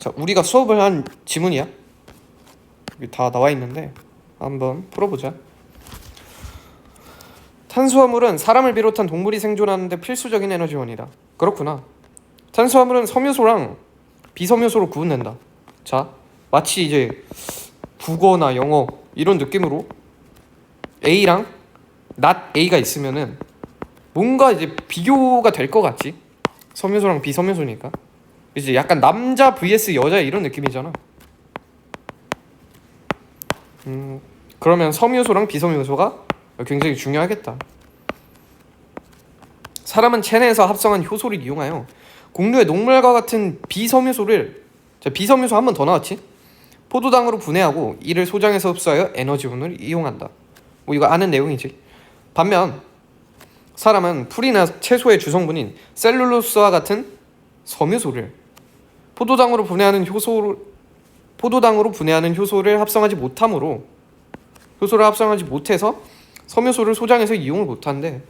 자, 우리가 수업을 한 지문이야. 여기 다 나와 있는데 한번 풀어보자. 탄수화물은 사람을 비롯한 동물이 생존하는 데 필수적인 에너지원이다. 그렇구나. 탄수화물은 섬유소랑 비섬유소로 구분된다. 자, 마치 이제 국어나 영어 이런 느낌으로 A랑 not A가 있으면은 뭔가 이제 비교가 될 것 같지. 섬유소랑 비섬유소니까. 이제 약간 남자 vs 여자 이런 느낌이잖아. 그러면 섬유소랑 비섬유소가 굉장히 중요하겠다. 사람은 체내에서 합성한 효소를 이용하여 곡류의 녹말과 같은 비섬유소를, 자, 비섬유소 한 번 더 나왔지? 포도당으로 분해하고 이를 소장해서 흡수하여 에너지원을 이용한다. 뭐 이거 아는 내용이지. 반면 사람은 풀이나 채소의 주성분인 셀룰로스와 같은 섬유소를 포도당으로 분해하는 효소를 합성하지 못해서 섬유소를 소장해서 이용을 못한대.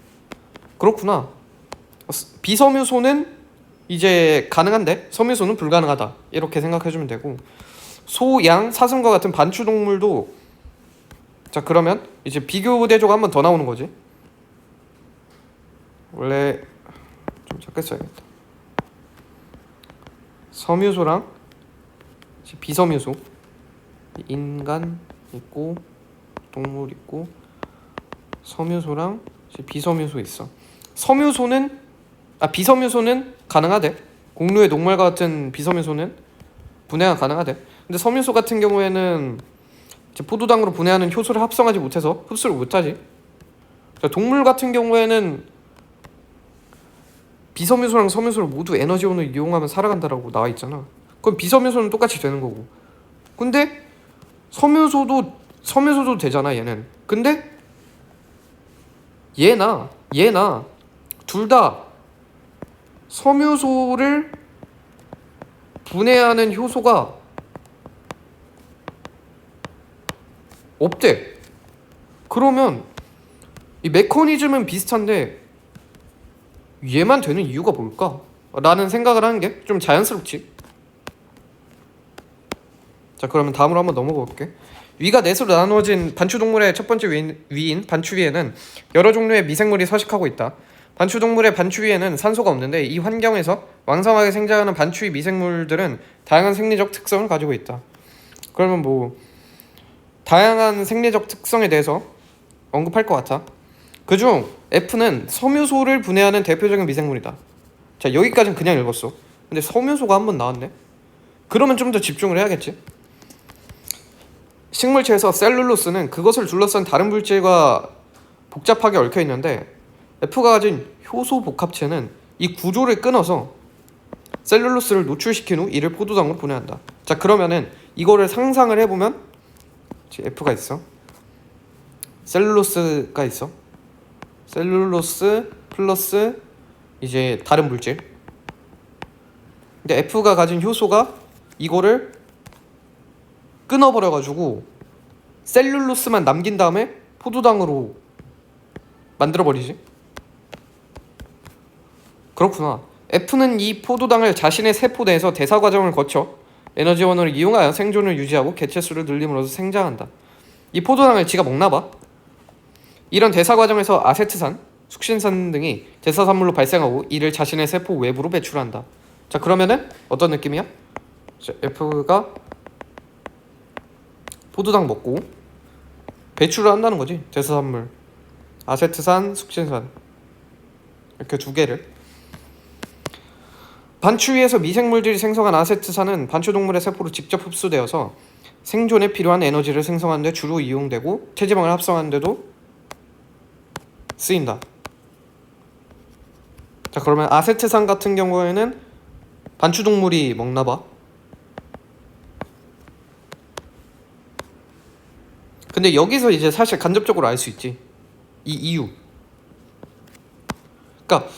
그렇구나. 비섬유소는 이제 가능한데 섬유소는 불가능하다. 이렇게 생각해주면 되고, 소, 양, 사슴과 같은 반추동물도, 자, 그러면 이제 비교 대조가 한 번 더 나오는 거지. 원래 좀 작게 써야겠다. 섬유소랑 비섬유소, 인간 있고 동물 있고 섬유소랑 비섬유소 있어. 비섬유소는 가능하대. 곡류의 녹말과 같은 비섬유소는 분해가 가능하대. 근데 섬유소 같은 경우에는 이제 포도당으로 분해하는 효소를 합성하지 못해서 흡수를 못하지. 동물 같은 경우에는 비섬유소랑 섬유소를 모두 에너지원을 이용하면 살아간다라고 나와 있잖아. 그럼 비섬유소는 똑같이 되는 거고. 근데 섬유소도 되잖아, 얘는. 근데 얘나 둘 다 섬유소를 분해하는 효소가 없대. 그러면 이 메커니즘은 비슷한데 얘만 되는 이유가 뭘까? 라는 생각을 하는 게 좀 자연스럽지. 자, 그러면 다음으로 한번 넘어가 볼게. 위가 넷으로 나누어진 반추동물의 첫 번째 위인 반추위에는 여러 종류의 미생물이 서식하고 있다. 반추동물의 반추위에는 산소가 없는데 이 환경에서 왕성하게 생장하는 반추위 미생물들은 다양한 생리적 특성을 가지고 있다. 그러면 뭐 다양한 생리적 특성에 대해서 언급할 것 같아. 그중 F는 섬유소를 분해하는 대표적인 미생물이다. 자, 여기까지는 그냥 읽었어. 근데 섬유소가 한 번 나왔네. 그러면 좀 더 집중을 해야겠지. 식물체에서 셀룰로스는 그것을 둘러싼 다른 물질과 복잡하게 얽혀 있는데 F가 가진 효소 복합체는 이 구조를 끊어서 셀룰로스를 노출시킨 후 이를 포도당으로 분해한다. 자, 그러면은 이거를 상상을 해보면 F가 있어. 셀룰로스가 있어. 셀룰로스 플러스 이제 다른 물질. 근데 F가 가진 효소가 이거를 끊어버려가지고 셀룰로스만 남긴 다음에 포도당으로 만들어버리지. 그렇구나. F는 이 포도당을 자신의 세포 내에서 대사 과정을 거쳐 에너지원을 이용하여 생존을 유지하고 개체수를 늘림으로써 생장한다. 이 포도당을 지가 먹나봐. 이런 대사 과정에서 아세트산, 숙신산 등이 대사산물로 발생하고 이를 자신의 세포 외부로 배출한다. 자, 그러면은 어떤 느낌이야? F가 포도당 먹고 배출을 한다는 거지. 대사산물, 아세트산, 숙신산, 이렇게 두 개를. 반추위에서 미생물들이 생성한 아세트산은 반추동물의 세포로 직접 흡수되어서 생존에 필요한 에너지를 생성하는 데 주로 이용되고 체지방을 합성하는 데도 쓰인다. 자, 그러면 아세트산 같은 경우에는 반추동물이 먹나봐. 근데 여기서 이제 사실 간접적으로 알 수 있지. 이 이유. 그러니까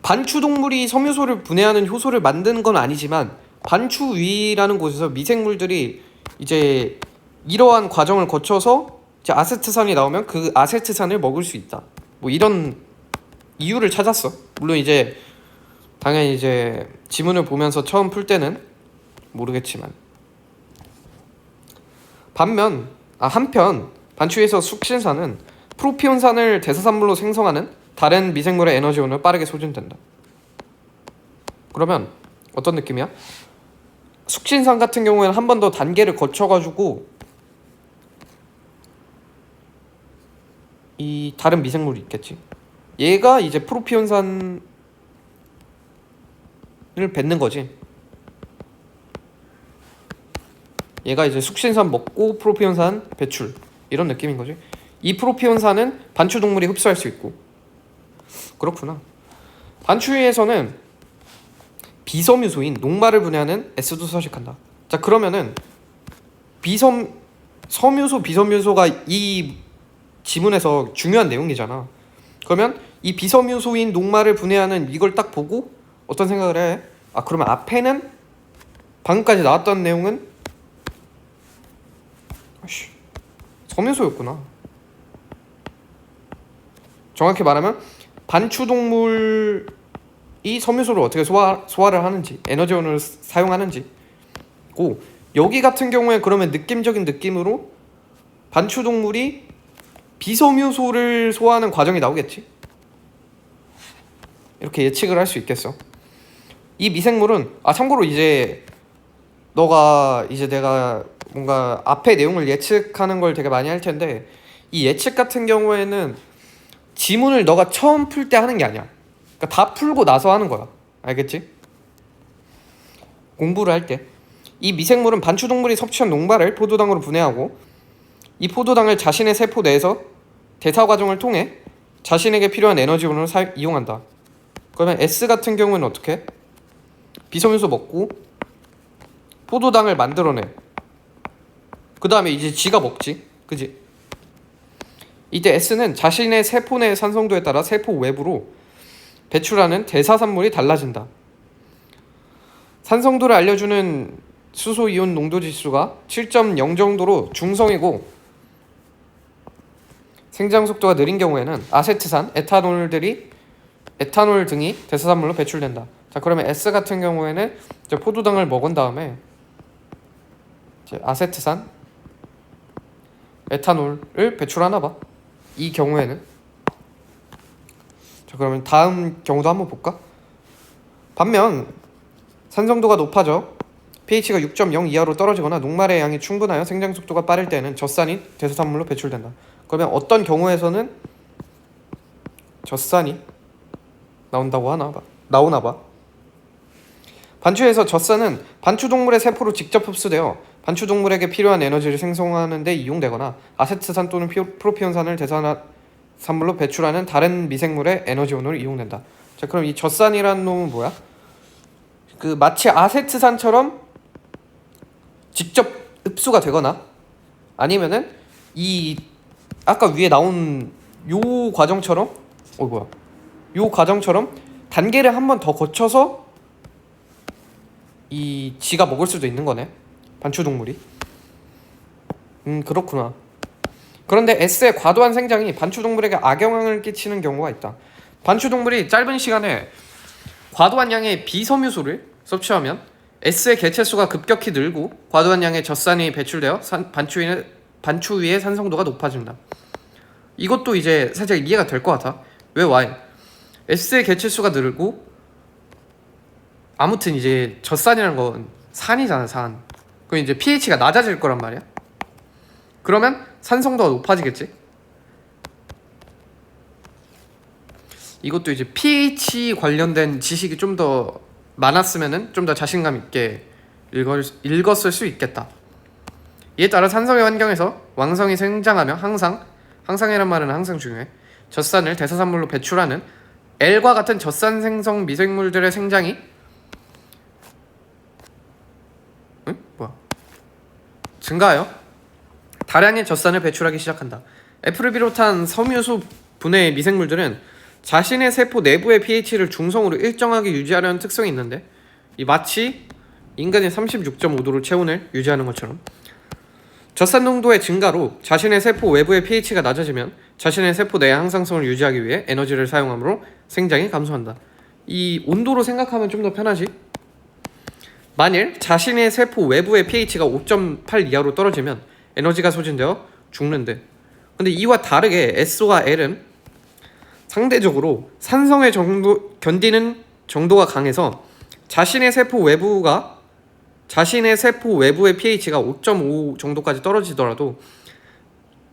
반추동물이 섬유소를 분해하는 효소를 만드는 건 아니지만 반추위라는 곳에서 미생물들이 이제 이러한 과정을 거쳐서 이제 아세트산이 나오면 그 아세트산을 먹을 수 있다. 뭐 이런 이유를 찾았어. 물론 이제 당연히 이제 지문을 보면서 처음 풀 때는 모르겠지만. 한편 반추위에서 숙신산은 프로피온산을 대사산물로 생성하는 다른 미생물의 에너지원을 빠르게 소진된다. 그러면 어떤 느낌이야? 숙신산 같은 경우에는 한 번 더 단계를 거쳐가지고 이 다른 미생물이 있겠지. 얘가 이제 프로피온산을 뱉는 거지. 얘가 이제 숙신산 먹고 프로피온산 배출, 이런 느낌인 거지. 이 프로피온산은 반추 동물이 흡수할 수 있고. 그렇구나. 반추위에서는 비섬유소인 녹말을 분해하는 S도 서식한다. 자, 그러면은 섬유소, 비섬유소가 이 지문에서 중요한 내용이잖아. 그러면 이 비섬유소인 녹말을 분해하는 이걸 딱 보고 어떤 생각을 해? 그러면 앞에는 방금까지 나왔던 내용은 섬유소였구나. 정확히 말하면 반추동물이 섬유소를 어떻게 소화를 하는지, 에너지원을 사용하는지. 여기 같은 경우에 그러면 느낌적인 느낌으로 반추동물이 비섬유소를 소화하는 과정이 나오겠지. 이렇게 예측을 할 수 있겠어. 이 미생물은 참고로 이제 내가 뭔가 앞에 내용을 예측하는 걸 되게 많이 할 텐데, 이 예측 같은 경우에는 지문을 너가 처음 풀 때 하는 게 아니야. 그러니까 다 풀고 나서 하는 거야. 알겠지? 공부를 할 때 이 미생물은 반추동물이 섭취한 녹말을 포도당으로 분해하고 이 포도당을 자신의 세포 내에서 대사 과정을 통해 자신에게 필요한 에너지원으로 이용한다. 그러면 S 같은 경우는 어떻게? 비섬유소 먹고 포도당을 만들어내. 그 다음에 이제 지가 먹지, 그지? 이때 S는 자신의 세포 내 산성도에 따라 세포 외부로 배출하는 대사산물이 달라진다. 산성도를 알려주는 수소이온 농도 지수가 7.0 정도로 중성이고 생장 속도가 느린 경우에는 아세트산, 에탄올 등이 대사산물로 배출된다. 자, 그러면 S 같은 경우에는 이제 포도당을 먹은 다음에 이제 아세트산, 에탄올을 배출하나 봐. 이 경우에는. 자, 그러면 다음 경우도 한번 볼까? 반면 산성도가 높아져 pH가 6.0 이하로 떨어지거나 녹말의 양이 충분하여 생장 속도가 빠를 때는 젖산이 대사산물로 배출된다. 그러면 어떤 경우에서는 젖산이 나오나 봐. 반추에서 젖산은 반추동물의 세포로 직접 흡수되어 반추동물에게 필요한 에너지를 생성하는 데 이용되거나 아세트산 또는 프로피온산을 대사산물로 배출하는 다른 미생물의 에너지원으로 이용된다. 자, 그럼 이 젖산이라는 놈은 뭐야? 마치 아세트산처럼 직접 흡수가 되거나 아니면은 이 아까 위에 나온 요 과정처럼 단계를 한 번 더 거쳐서 이 지가 먹을 수도 있는 거네, 반추동물이. 그렇구나. 그런데 S의 과도한 생장이 반추동물에게 악영향을 끼치는 경우가 있다. 반추동물이 짧은 시간에 과도한 양의 비섬유소를 섭취하면 S의 개체수가 급격히 늘고 과도한 양의 젖산이 배출되어 반추 위의 산성도가 높아진다. 이것도 이제 살짝 이해가 될 것 같아. 왜 Y? S의 개체수가 늘고 아무튼 이제 젖산이라는 건 산이잖아, 산. 그럼 이제 pH가 낮아질 거란 말이야. 그러면 산성도가 높아지겠지. 이것도 이제 pH 관련된 지식이 좀 더 많았으면은 좀 더 자신감 있게 읽었을 수 있겠다. 이에 따라 산성의 환경에서 왕성이 생장하며 항상이란 말은 항상 중요해. 젖산을 대사산물로 배출하는 L과 같은 젖산 생성 미생물들의 생장이 증가하여 다량의 젖산을 배출하기 시작한다. F를 비롯한 섬유소 분해의 미생물들은 자신의 세포 내부의 pH를 중성으로 일정하게 유지하려는 특성이 있는데, 이 마치 인간이 36.5도로 체온을 유지하는 것처럼 젖산 농도의 증가로 자신의 세포 외부의 pH가 낮아지면 자신의 세포 내의 항상성을 유지하기 위해 에너지를 사용하므로 생장이 감소한다. 이 온도로 생각하면 좀 더 편하지? 만일 자신의 세포 외부의 pH가 5.8 이하로 떨어지면 에너지가 소진되어 죽는데, 근데 이와 다르게 S와 L은 상대적으로 산성의 견디는 정도가 강해서 자신의 세포 외부의 pH가 5.5 정도까지 떨어지더라도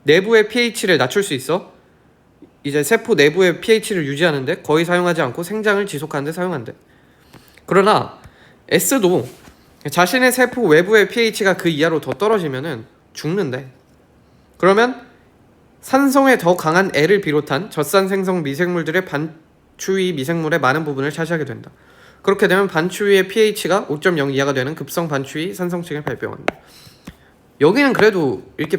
내부의 pH를 낮출 수 있어 이제 세포 내부의 pH를 유지하는데 거의 사용하지 않고 생장을 지속하는데 사용한대. 그러나 S도 자신의 세포 외부의 pH가 그 이하로 더 떨어지면은 죽는데, 그러면 산성에 더 강한 L을 비롯한 젖산 생성 미생물들의 반추위 미생물의 많은 부분을 차지하게 된다. 그렇게 되면 반추위의 pH가 5.0 이하가 되는 급성 반추위 산성증을 발병한다. 여기는 그래도 이렇게